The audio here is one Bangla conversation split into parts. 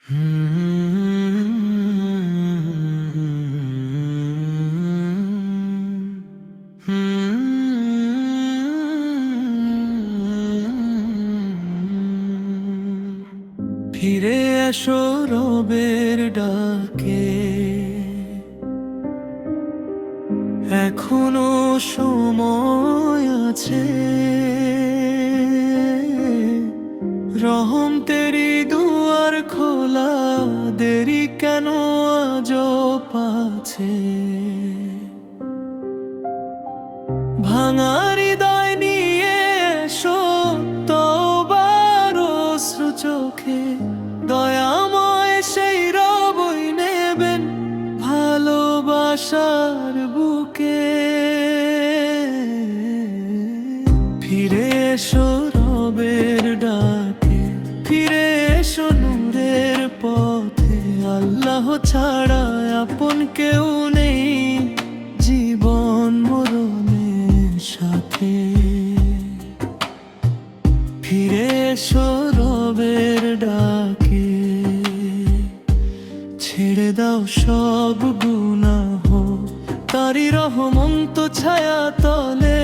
ফিরে এসো রবের ডাকে, এখনো সময় আছে। রহম তেরি দুয়ার খোলা, দেরি কেন আজও পাছে। ভাঙা হৃদয় নিয়ে এসো তওবার অশ্রু চোখে, দয়াময় সেই রবই নেবেন ভালোবাসার বুকে। ফিরে এসো রবের ডাকে, ফিরে এসো নূরের পথে। আল্লাহ ছাড়া আপন কেউ নেই জীবন মরণের সাথে। ফিরে এসো রবের ডাকে, ছেড়ে দাও সব গুনাহ, তারি রহমন্ত ছায়া তলে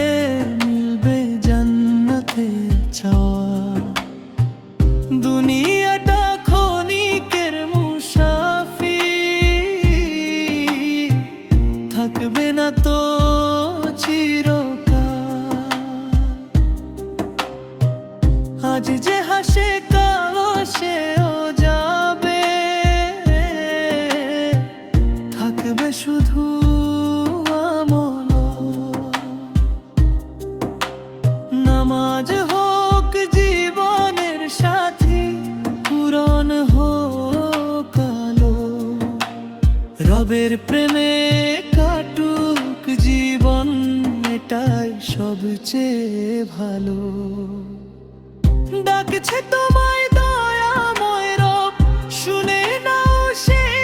মিলবে জান্নাতে চাওয়া। দুনিয়াটা ক্ষণিকের মুসাফির, থাকবে না তো চিরকাল। আজ যে হাসে কাল সেও যাবে, থাকবে শুধু আমল। নামাজ হোক জীবনের সাথী, পূরণ হোক আলো। রবের প্রেমে কাটুক জীবন, এটাই সবচেয়ে ভালো। ডাকছে তোমায় দয়াময় রব, শুনে নাও সেই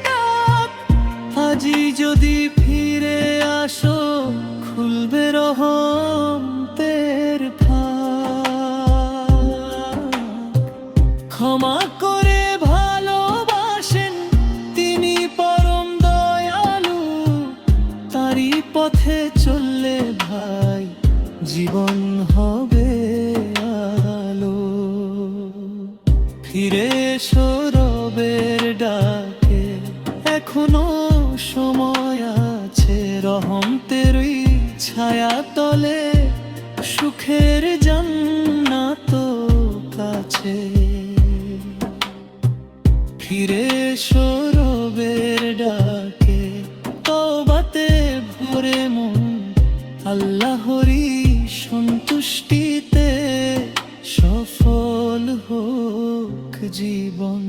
ডাক। আজই যদি ফিরে আসো, খুলবে রহমতের ফাঁক। ক্ষমা করে ভালোবাসেন তিনি পরম দয়ালু, তারই পথে চললে ভাই জীবন হবে আলো। ফিরে এসো রবের ডাকে, এখনো সময় আছে। রহমতেরই ছায়া তলে সুখের জান্নাত কাছে। ফিরে এসো রবের ডাকে, তওবাতে ভরে মন। আল্লাহরই সন্তুষ্টিতে সফল হোক জীবন।